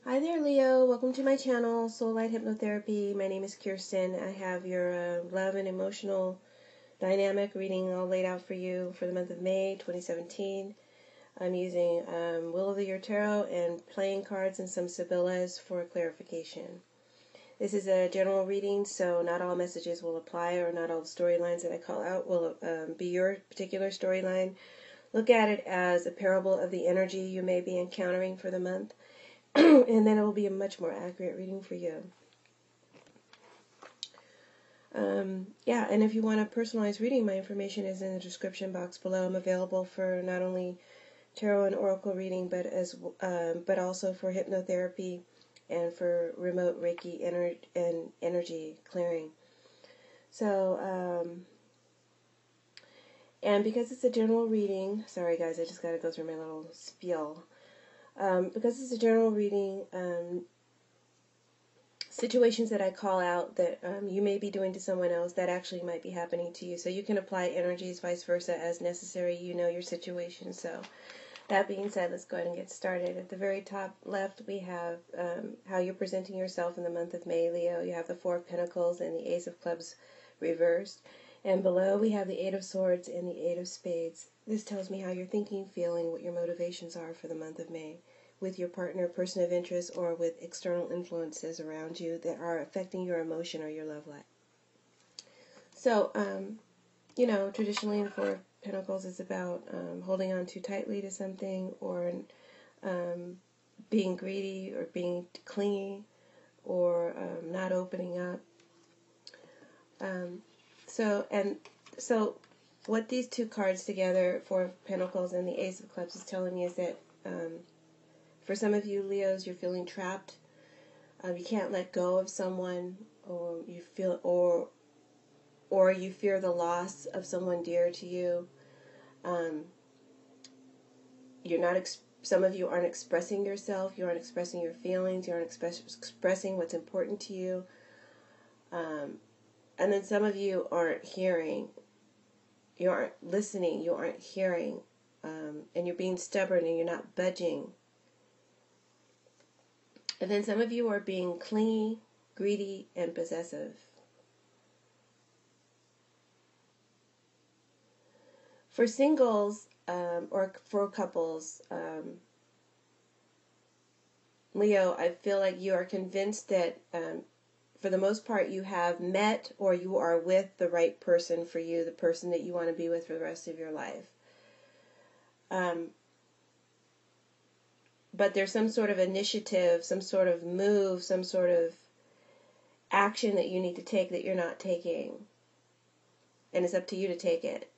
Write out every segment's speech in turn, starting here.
Hi there, Leo. Welcome to my channel, Soul Light Hypnotherapy. My name is Kirsten. I have your love and emotional dynamic reading all laid out for you for the month of May 2017. I'm using Will of the Year Tarot and playing cards and some Sibyllas for clarification. This is a general reading, so not all messages will apply, or not all the storylines that I call out will be your particular storyline. Look at it as a parable of the energy you may be encountering for the month. And then it will be a much more accurate reading for you. Yeah, and if you want a personalized reading, my information is in the description box below. I'm available for not only tarot and oracle reading, but also for hypnotherapy and for remote Reiki and energy clearing. So, and because it's a general reading, sorry guys, I just got to go through my little spiel. Because it's a general reading, situations that I call out that you may be doing to someone else, that actually might be happening to you. So you can apply energies vice versa as necessary. You know your situation. So that being said, let's go ahead and get started. At the very top left, we have how you're presenting yourself in the month of May, Leo. You have the Four of Pentacles and the Ace of Clubs reversed. And below, we have the Eight of Swords and the Eight of Spades. This tells me how you're thinking, feeling, what your motivations are for the month of May, with your partner, person of interest, or with external influences around you that are affecting your emotion or your love life. So, traditionally the Four of Pentacles is about holding on too tightly to something, or being greedy, or being clingy, or not opening up. So what these two cards together, Four of Pentacles and the Ace of Clubs, is telling me is that for some of you Leos, you're feeling trapped. You can't let go of someone, or you feel, or you fear the loss of someone dear to you. You're not. Some of you aren't expressing yourself. You aren't expressing your feelings. You aren't expressing what's important to you. And then some of you aren't hearing. You aren't listening. You aren't hearing, and you're being stubborn and you're not budging. And then some of you are being clingy, greedy, and possessive. For singles or for couples, Leo, I feel like you are convinced that for the most part you have met or you are with the right person for you, the person that you want to be with for the rest of your life. But there's some sort of initiative, some sort of move, some sort of action that you need to take that you're not taking. And it's up to you to take it.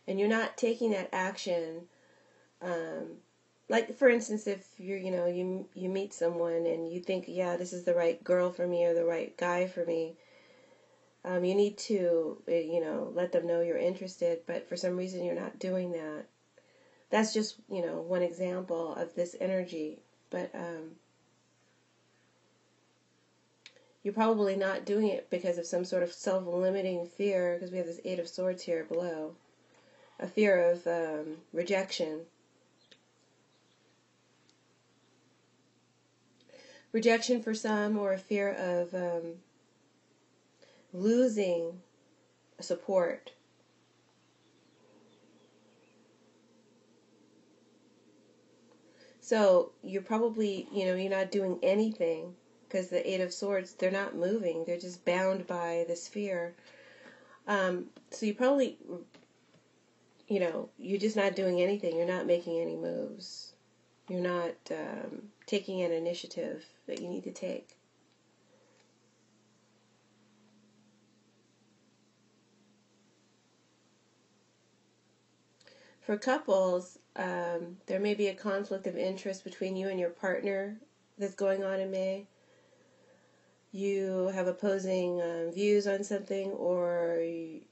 And you're not taking that action. Like, for instance, if you meet someone and you think, yeah, this is the right girl for me or the right guy for me, you need to, let them know you're interested, but for some reason you're not doing that. That's just, one example of this energy, but you're probably not doing it because of some sort of self-limiting fear, because we have this Eight of Swords here below, a fear of rejection. Rejection for some, or a fear of losing support. So you're probably, you're not doing anything because the Eight of Swords, they're not moving. They're just bound by this fear. So you probably, you're just not doing anything. You're not making any moves. You're not taking an initiative that you need to take. For couples, there may be a conflict of interest between you and your partner that's going on in May. You have opposing views on something, or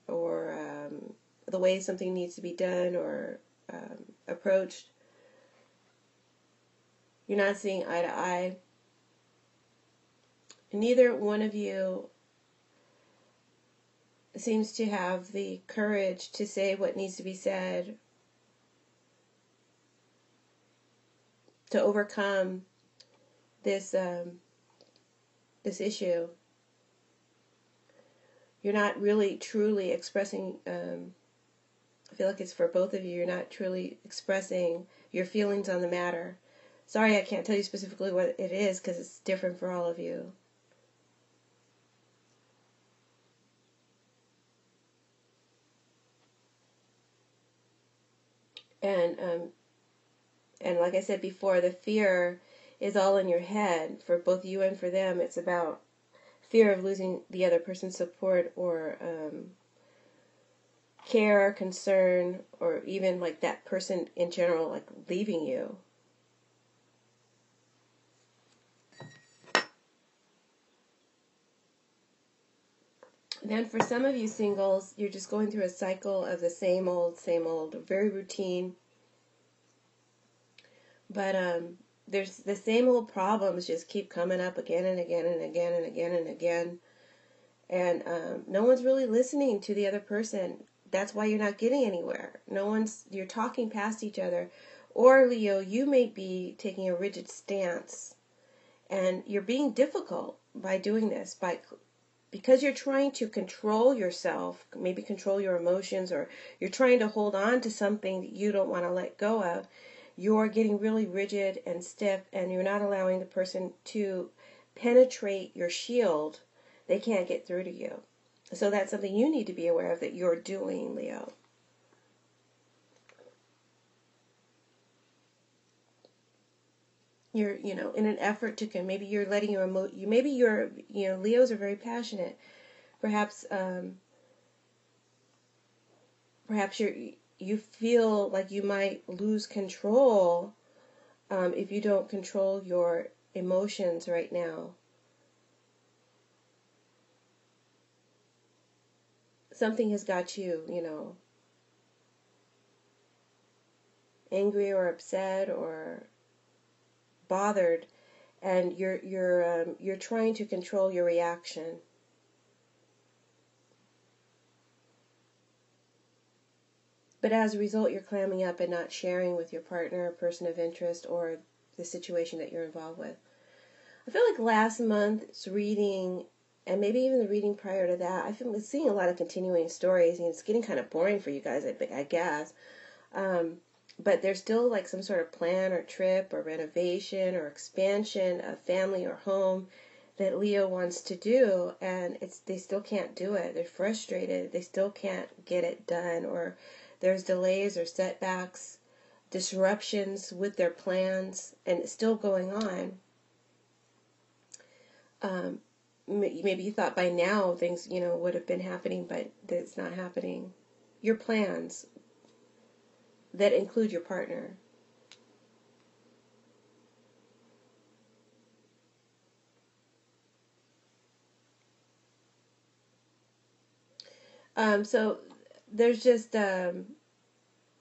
the way something needs to be done or approached. You're not seeing eye to eye. Neither one of you seems to have the courage to say what needs to be said, to overcome this this issue. You're not really truly expressing, I feel like it's for both of you, you're not truly expressing your feelings on the matter. Sorry, I can't tell you specifically what it is because it's different for all of you. And like I said before, the fear is all in your head for both you and for them. It's about fear of losing the other person's support or care, concern, or even like that person in general, like leaving you. Then for some of you singles, you're just going through a cycle of the same old, very routine. But there's the same old problems just keep coming up again and again and again and again and again. And no one's really listening to the other person. That's why you're not getting anywhere. You're talking past each other. Or, Leo, you may be taking a rigid stance. And you're being difficult by doing this, because you're trying to control yourself, maybe control your emotions, or you're trying to hold on to something that you don't want to let go of. You're getting really rigid and stiff, and you're not allowing the person to penetrate your shield. They can't get through to you. So that's something you need to be aware of that you're doing, Leo. You're, in an effort to, maybe you're letting your Leos are very passionate. Perhaps you feel like you might lose control if you don't control your emotions right now. Something has got you, angry or upset or bothered, and you're trying to control your reaction. But as a result, you're clamming up and not sharing with your partner, person of interest, or the situation that you're involved with. I feel like last month's reading, and maybe even the reading prior to that, I feel seeing a lot of continuing stories, and it's getting kind of boring for you guys, I guess. But there's still like some sort of plan or trip or renovation or expansion of family or home that Leo wants to do, and they still can't do it. They're frustrated. They still can't get it done, or there's delays or setbacks, disruptions with their plans, and it's still going on. Maybe you thought by now things, would have been happening, but it's not happening. Your plans that include your partner. So there's just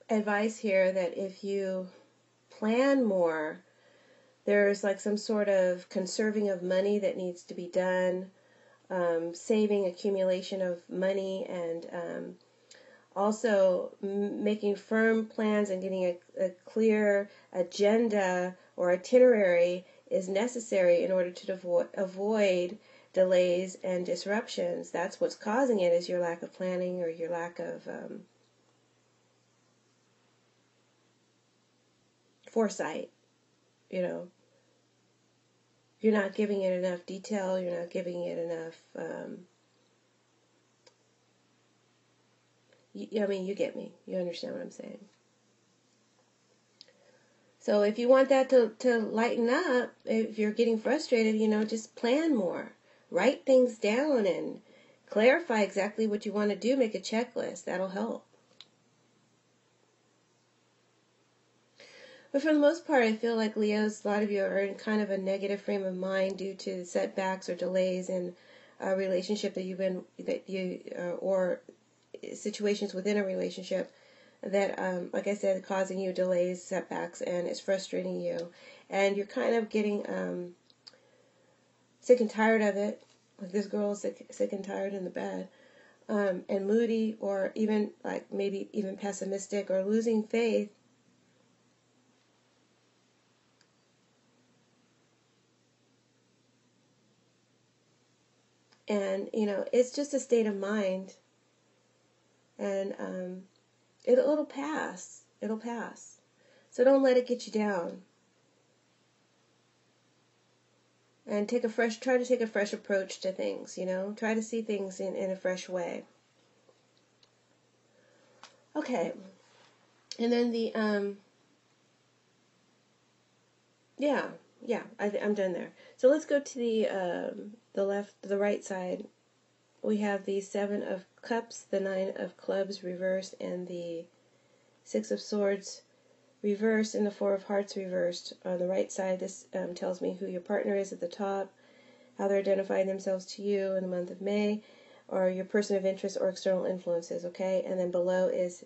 advice here that if you plan more, there's like some sort of conserving of money that needs to be done, saving, accumulation of money, and also making firm plans and getting a clear agenda or itinerary is necessary in order to avoid delays and disruptions. That's what's causing it, is your lack of planning or your lack of foresight. You're not giving it enough detail. You're not giving it enough you get me. You understand what I'm saying. So if you want that to lighten up, if you're getting frustrated, just plan more. Write things down and clarify exactly what you want to do. Make a checklist. That'll help. But for the most part, I feel like Leos, a lot of you are in kind of a negative frame of mind due to setbacks or delays in a relationship or situations within a relationship that, like I said, causing you delays, setbacks, and it's frustrating you. And you're kind of getting sick and tired of it. Like this girl is sick and tired in the bed. And moody, or even like maybe even pessimistic or losing faith And, it's just a state of mind. And it'll pass. It'll pass. So don't let it get you down. And try to take a fresh approach to things, Try to see things in a fresh way. Okay. And then I'm done there. So let's go to the right side. We have the 7 of Cups, the 9 of Clubs reversed, and the 6 of Swords reversed, and the 4 of Hearts reversed. On the right side, this tells me who your partner is at the top, how they're identifying themselves to you in the month of May, or your person of interest or external influences, okay? And then below is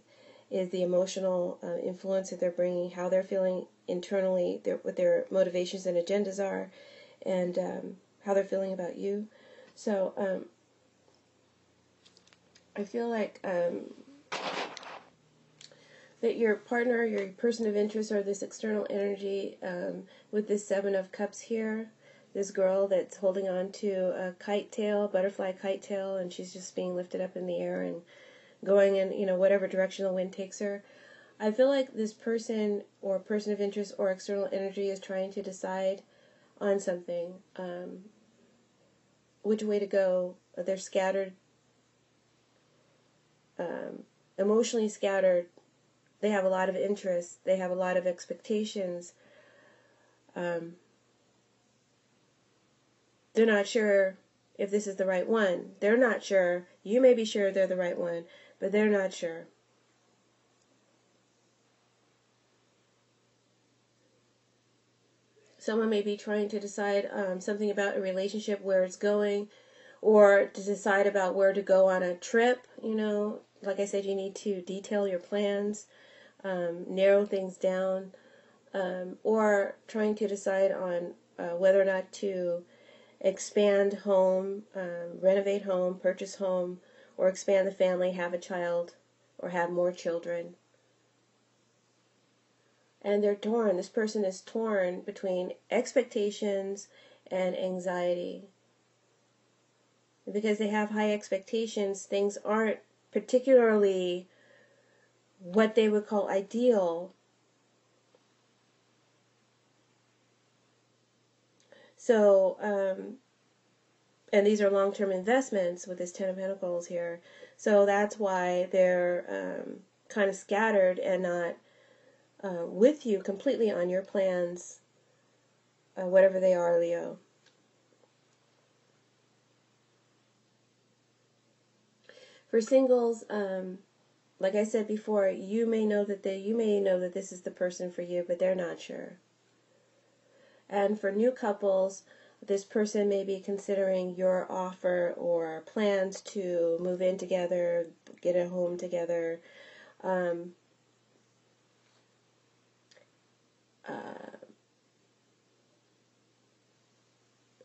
the emotional influence that they're bringing, how they're feeling internally, what their motivations and agendas are, and how they're feeling about you. So I feel like that your partner, your person of interest, or this external energy with this 7 of Cups here, this girl that's holding on to a kite tail, butterfly kite tail, and she's just being lifted up in the air and going in, whatever direction the wind takes her. I feel like this person or person of interest or external energy is trying to decide on something, which way to go. They're scattered, emotionally scattered. They have a lot of interests. They have a lot of expectations. They're not sure if this is the right one. They're not sure. You may be sure they're the right one, but they're not sure. Someone may be trying to decide something about a relationship, where it's going, or to decide about where to go on a trip. Like I said, you need to detail your plans, narrow things down, or trying to decide on whether or not to expand home, renovate home, purchase home, or expand the family, have a child, or have more children. And they're torn. This person is torn between expectations and anxiety. Because they have high expectations, things aren't particularly what they would call ideal. So, and these are long-term investments with this 10 of Pentacles here. So that's why they're kind of scattered and not with you completely on your plans, whatever they are, Leo. For singles, like I said before, you may know that this is the person for you, but they're not sure. And for new couples, this person may be considering your offer or plans to move in together, get a home together,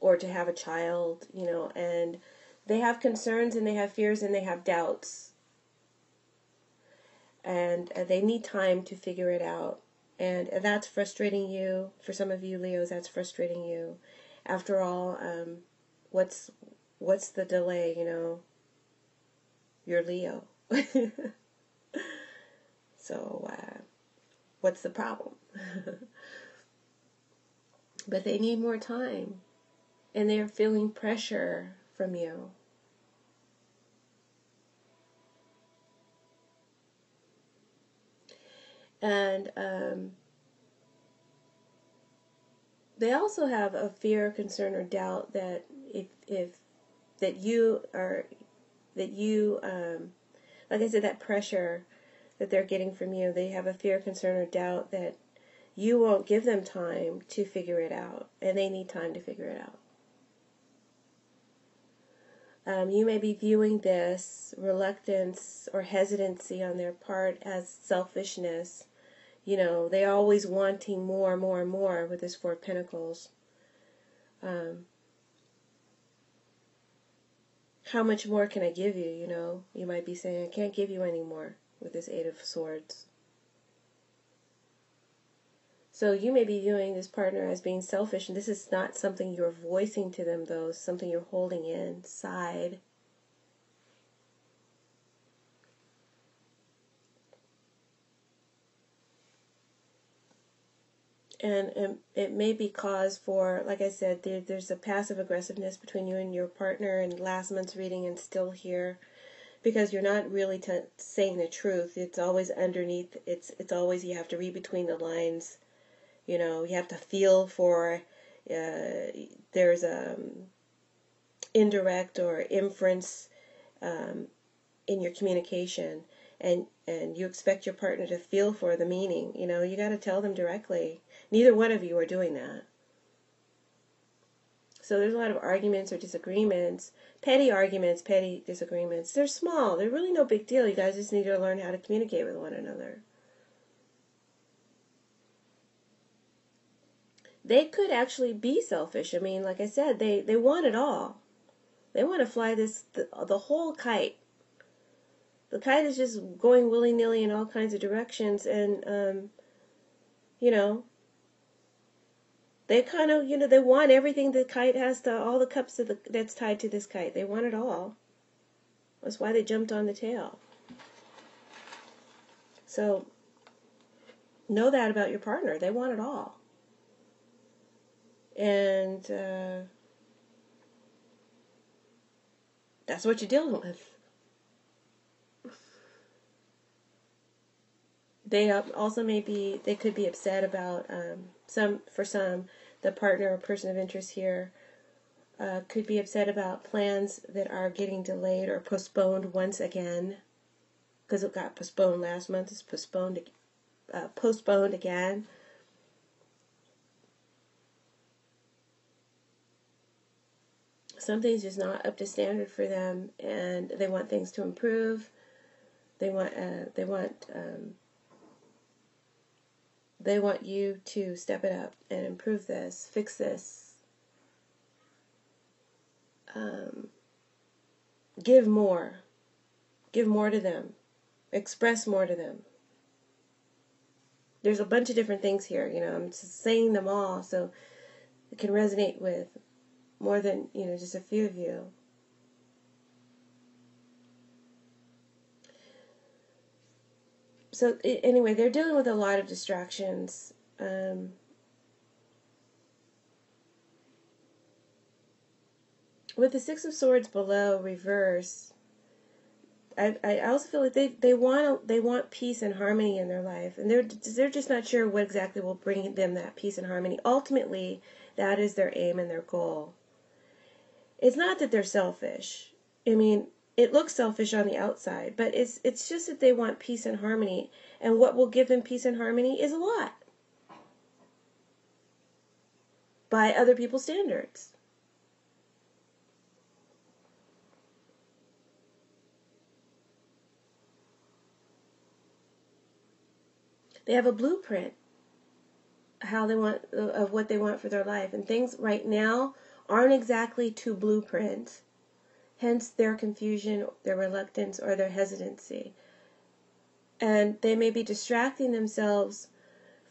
or to have a child, and they have concerns and they have fears and they have doubts. And they need time to figure it out. And that's frustrating you. For some of you Leos, that's frustrating you. After all, what's the delay, You're Leo. So, what's the problem? But they need more time. And they're feeling pressure from you. And they also have a fear, concern, or doubt that like I said, that pressure that they're getting from you, they have a fear, concern, or doubt that you won't give them time to figure it out, and they need time to figure it out. You may be viewing this reluctance or hesitancy on their part as selfishness. They're always wanting more and more and more with this 4 of Pentacles. How much more can I give you, You might be saying, I can't give you any more with this 8 of Swords. So you may be viewing this partner as being selfish, and this is not something you're voicing to them, though. It's something you're holding inside. And it may be cause for, like I said, there's a passive aggressiveness between you and your partner in last month's reading and still here, because you're not really saying the truth. It's always underneath. It's always, you have to read between the lines. You know, you have to feel for, there's indirect or inference in your communication, and you expect your partner to feel for the meaning. You know, you got to tell them directly. Neither one of you are doing that. So there's a lot of arguments or disagreements, petty arguments, petty disagreements. They're small. They're really no big deal. You guys just need to learn how to communicate with one another. They could actually be selfish. I mean, like I said, they want it all. They want to fly the whole kite. The kite is just going willy-nilly in all kinds of directions, and, you know, they kind of, they want everything the kite has, to all the cups that's tied to this kite. They want it all. That's why they jumped on the tail. So know that about your partner. They want it all. And that's what you're dealing with. They also they could be upset about, for some, the partner or person of interest here could be upset about plans that are getting delayed or postponed once again, because it got postponed last month. It's postponed again. Something's just not up to standard for them, and they want things to improve. They want you to step it up and improve this, fix this. Give more to them, express more to them. There's a bunch of different things here, I'm just saying them all so it can resonate with more than, just a few of you. So anyway, they're dealing with a lot of distractions. With the Six of Swords below, reverse, I also feel like they want peace and harmony in their life, and they're just not sure what exactly will bring them that peace and harmony. Ultimately, that is their aim and their goal. It's not that they're selfish. I mean, it looks selfish on the outside, but it's just that they want peace and harmony, and what will give them peace and harmony is a lot by other people's standards. They have a blueprint of what they want for their life, and things right now aren't exactly to blueprint. Hence their confusion, their reluctance, or their hesitancy. And they may be distracting themselves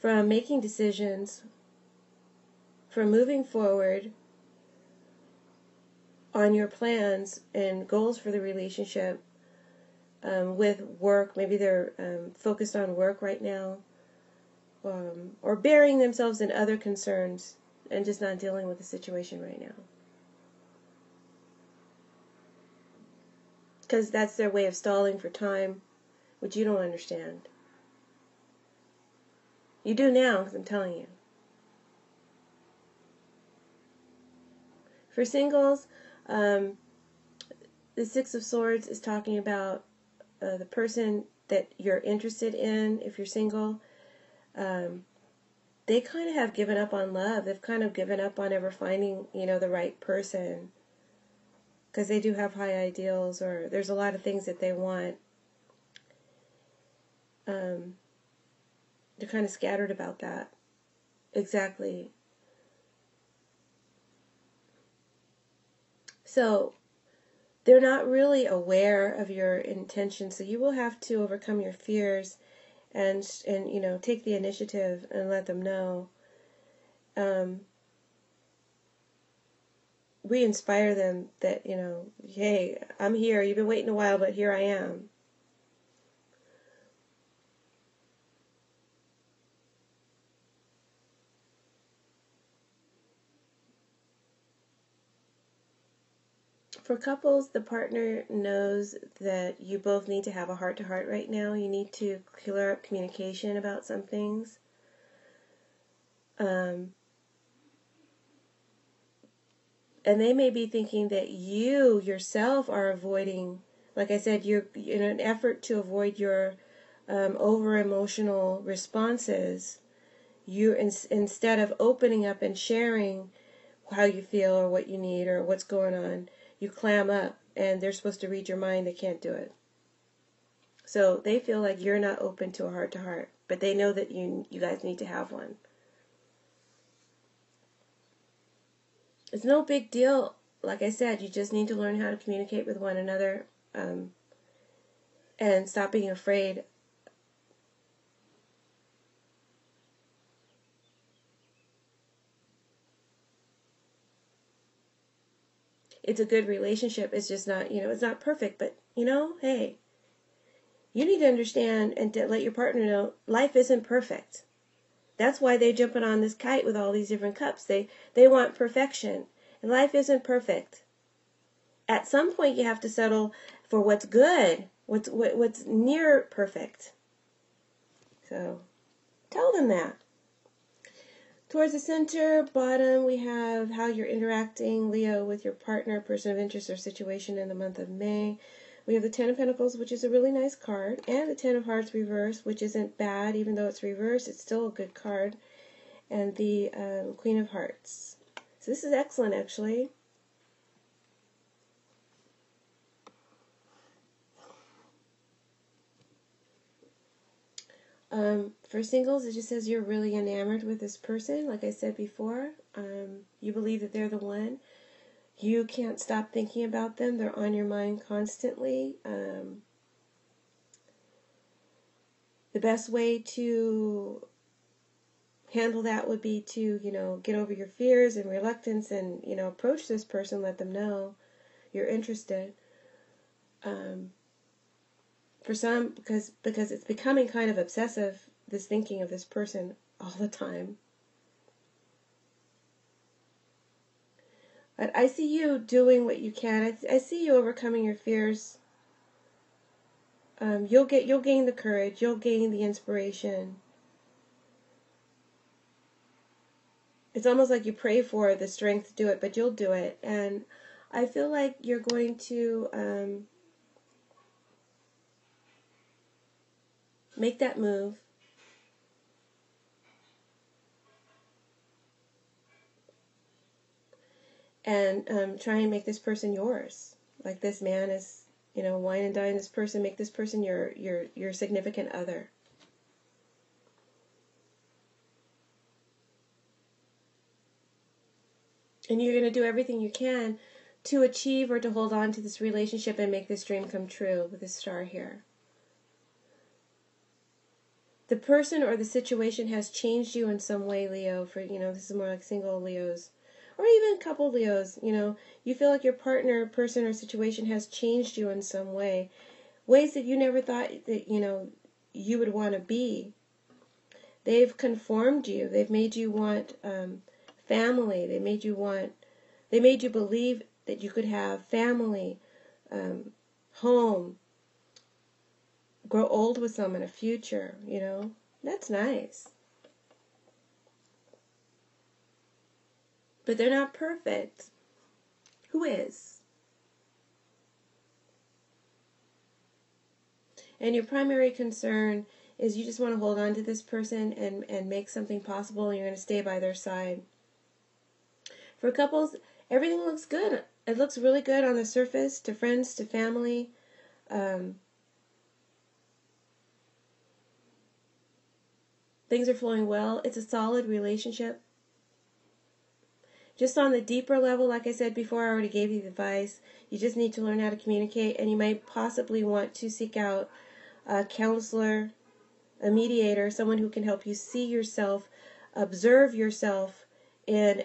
from making decisions, from moving forward on your plans and goals for the relationship, with work. Maybe they're focused on work right now, or burying themselves in other concerns and just not dealing with the situation right now. Because that's their way of stalling for time, which you don't understand. You do now, because I'm telling you. For singles, the Six of Swords is talking about the person that you're interested in. If you're single, they kind of have given up on love. They've kind of given up on ever finding, the right person, because they do have high ideals, or there's a lot of things that they want. They're kind of scattered about that. Exactly. So they're not really aware of your intentions, so you will have to overcome your fears and you know, take the initiative and let them know. We inspire them that, you know, hey, I'm here. You've been waiting a while, but here I am. For couples, the partner knows that you both need to have a heart-to-heart right now. You need to clear up communication about some things. And they may be thinking that you yourself are avoiding, like I said, you're in an effort to avoid your over-emotional responses. You instead of opening up and sharing how you feel or what you need or what's going on, you clam up, and they're supposed to read your mind. They can't do it. So they feel like you're not open to a heart-to-heart, but they know that you guys need to have one. It's no big deal. Like I said, you just need to learn how to communicate with one another, and stop being afraid. It's a good relationship. It's just not, you know, it's not perfect, but, you know, hey, you need to understand and to let your partner know life isn't perfect. That's why they're jumping on this kite with all these different cups. They want perfection, and life isn't perfect. At some point, you have to settle for what's good, what's near perfect. So tell them that. Towards the center, bottom, we have how you're interacting, Leo, with your partner, person of interest, or situation in the month of May. We have the Ten of Pentacles, which is a really nice card, and the Ten of Hearts reversed, which isn't bad. Even though it's reversed, it's still a good card. And the Queen of Hearts. So this is excellent, actually. For singles, it just says you're really enamored with this person. Like I said before, you believe that they're the one. You can't stop thinking about them. They're on your mind constantly. The best way to handle that would be to, you know, get over your fears and reluctance and, you know, approach this person, let them know you're interested. For some, because it's becoming kind of obsessive, this thinking of this person all the time. But I see you doing what you can. I see you overcoming your fears. You'll gain the courage. You'll gain the inspiration. It's almost like you pray for the strength to do it, but you'll do it. And I feel like you're going to make that move. And try and make this person yours. Like this man is, you know, wine and dine this person. Make this person your significant other. And you're going to do everything you can to achieve or to hold on to this relationship and make this dream come true with this star here. The person or the situation has changed you in some way, Leo, for, you know, this is more like single Leos. Or even couple Leos, you know, you feel like your partner, person, or situation has changed you in some way. Ways that you never thought that, you know, you would want to be. They've conformed you. They've made you want family. They made you believe that you could have family, home, grow old with someone, a future, you know. That's nice. But they're not perfect. Who is? And your primary concern is you just want to hold on to this person and make something possible, and you're going to stay by their side. For couples, everything looks good. It looks really good on the surface, to friends, to family. Things are flowing well. It's a solid relationship. Just on the deeper level, like I said before, I already gave you the advice. You just need to learn how to communicate, and you might possibly want to seek out a counselor a mediator, someone who can help you see yourself, observe yourself in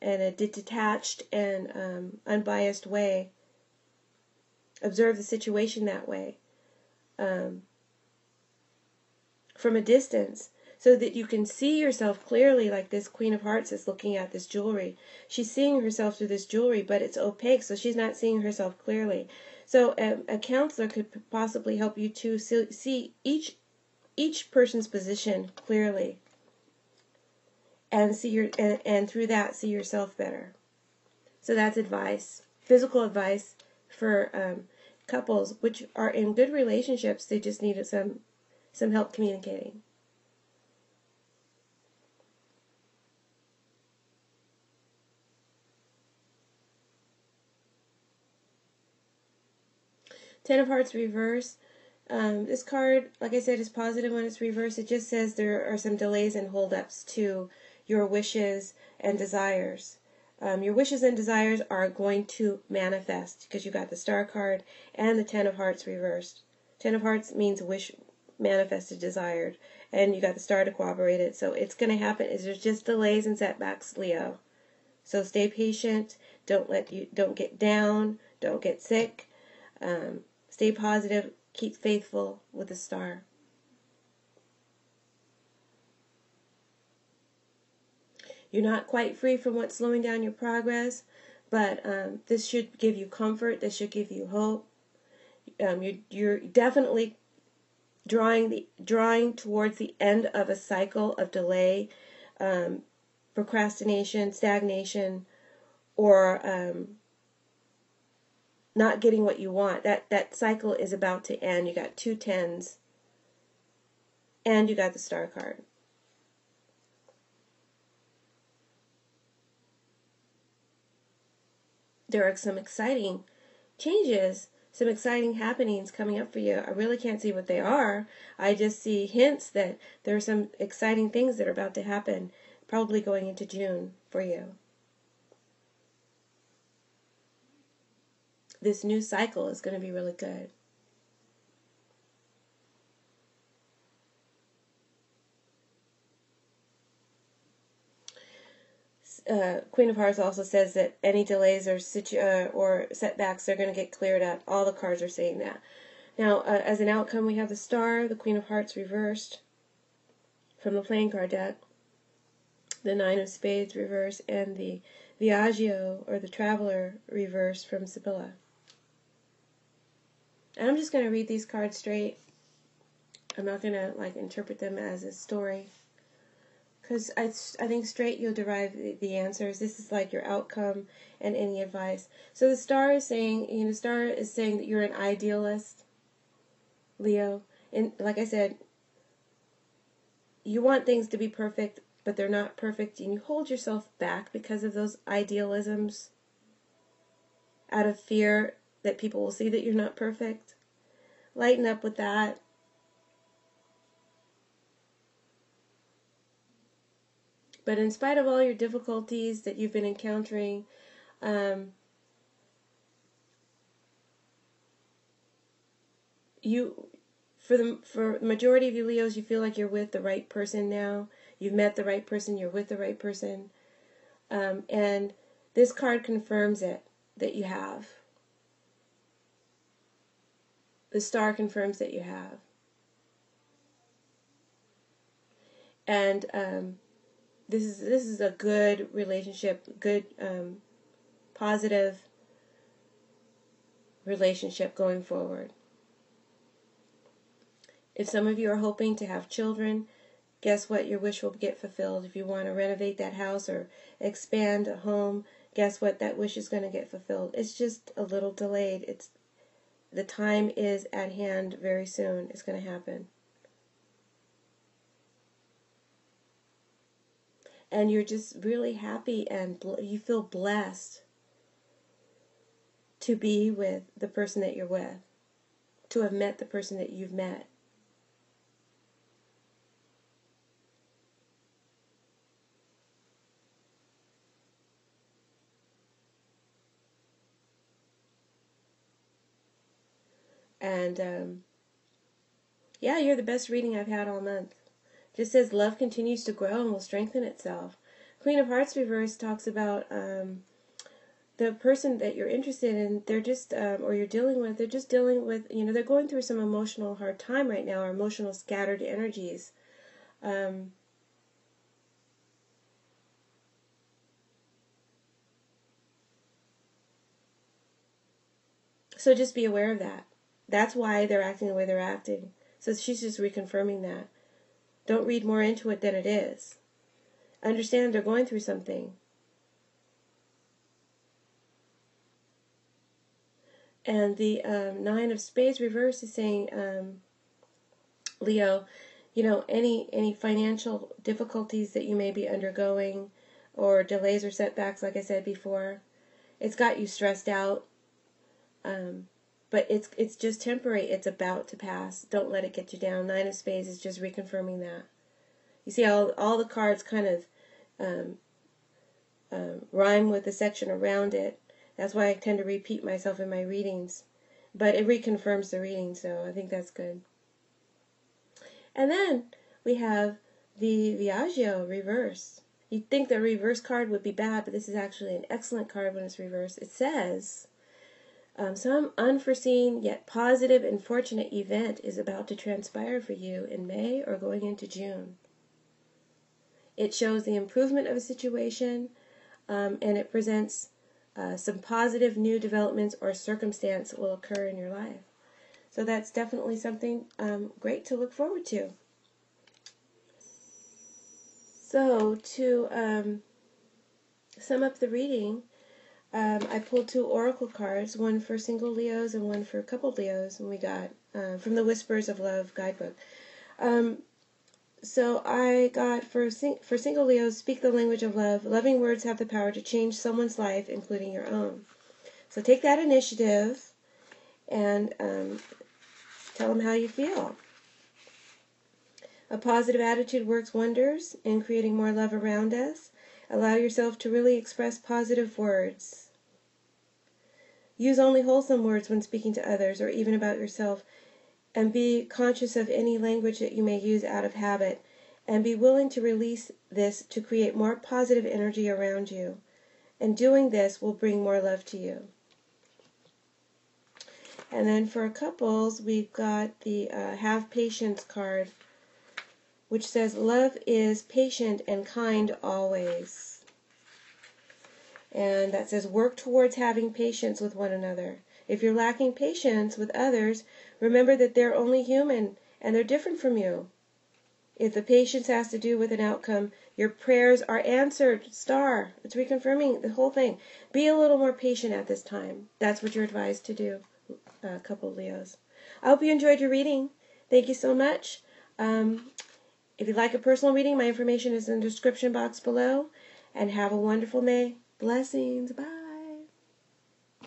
a detached and unbiased way. Observe the situation that way, from a distance, so that you can see yourself clearly, like this Queen of Hearts is looking at this jewelry. She's seeing herself through this jewelry, but it's opaque, so she's not seeing herself clearly. So a counselor could possibly help you to see each person's position clearly, and and through that see yourself better. So that's advice, physical advice for couples which are in good relationships. They just needed some help communicating. Ten of Hearts reverse. This card, like I said, is positive when it's reversed. It just says there are some delays and holdups to your wishes and desires. Your wishes and desires are going to manifest because you got the Star card and the Ten of Hearts reversed. Ten of Hearts means wish manifested, desired, and you got the Star to corroborate it. So it's going to happen. There's just delays and setbacks, Leo. So stay patient. Don't get down. Don't get sick. Stay positive. Keep faithful with the Star. You're not quite free from what's slowing down your progress, but this should give you comfort. This should give you hope. You're definitely drawing towards the end of a cycle of delay, procrastination, stagnation, or not getting what you want. That cycle is about to end. You got 2 tens, and you got the Star card. There are some exciting changes, some exciting happenings coming up for you. I really can't see what they are. I just see hints that there are some exciting things that are about to happen, probably going into June for you. This new cycle is going to be really good. Queen of Hearts also says that any delays or setbacks are going to get cleared up. All the cards are saying that. Now, as an outcome, we have the Star, the Queen of Hearts reversed from the playing card deck, the Nine of Spades reversed, and the Viaggio, or the Traveler, reversed from Sibylla. And I'm just going to read these cards straight. I'm not going to interpret them as a story, because I think straight you'll derive the answers. This is like your outcome and any advice. So the Star is saying, that you're an idealist, Leo. And like I said, you want things to be perfect, but they're not perfect, and you hold yourself back because of those idealisms out of fear that people will see that you're not perfect. Lighten up with that. But in spite of all your difficulties that you've been encountering, for the majority of you Leos, you feel like you're with the right person now. You've met the right person. You're with the right person, and this card confirms it, that you have. The Star confirms that you have, and this is a good relationship, good positive relationship going forward. If some of you are hoping to have children, guess what? Your wish will get fulfilled. If you want to renovate that house or expand a home, guess what? That wish is going to get fulfilled. It's just a little delayed. The time is at hand very soon. It's going to happen. And you're just really happy and you feel blessed to be with the person that you're with, to have met the person that you've met. And Yeah, you're the best reading I've had all month. Just says love continues to grow and will strengthen itself. Queen of Hearts reverse talks about the person that you're interested in, they're just, or you're dealing with, they're just dealing with, they're going through some emotional hard time right now, or emotional scattered energies. So just be aware of that. That's why they're acting the way they're acting. So she's just reconfirming that. Don't read more into it than it is. Understand they're going through something. And the Nine of Spades reverse is saying, Leo, any financial difficulties that you may be undergoing, or delays or setbacks, like I said before, it's got you stressed out. But it's just temporary. It's about to pass. Don't let it get you down. Nine of Spades is just reconfirming that. You see all the cards kind of rhyme with the section around it. That's why I tend to repeat myself in my readings. But it reconfirms the reading, so I think that's good. And then we have the Viaggio reverse. You'd think the reverse card would be bad, but this is actually an excellent card when it's reversed. It says, some unforeseen yet positive and fortunate event is about to transpire for you in May or going into June. It shows the improvement of a situation, and it presents some positive new developments or circumstance will occur in your life. So that's definitely something great to look forward to. So to sum up the reading, I pulled 2 oracle cards, one for single Leos and one for coupled Leos, and we got from the Whispers of Love guidebook. So I got for single Leos, speak the language of love. Loving words have the power to change someone's life, including your own. So take that initiative and tell them how you feel. A positive attitude works wonders in creating more love around us. Allow yourself to really express positive words. Use only wholesome words when speaking to others or even about yourself, and be conscious of any language that you may use out of habit, and be willing to release this to create more positive energy around you. And doing this will bring more love to you. And then for couples, we've got the Have Patience card, which says, love is patient and kind always. And that says, work towards having patience with one another. If you're lacking patience with others, remember that they're only human and they're different from you. If the patience has to do with an outcome, your prayers are answered. Star. It's reconfirming the whole thing. Be a little more patient at this time. That's what you're advised to do, couple Leos. I hope you enjoyed your reading. Thank you so much. If you'd like a personal reading, my information is in the description box below. And have a wonderful May. Blessings. Bye.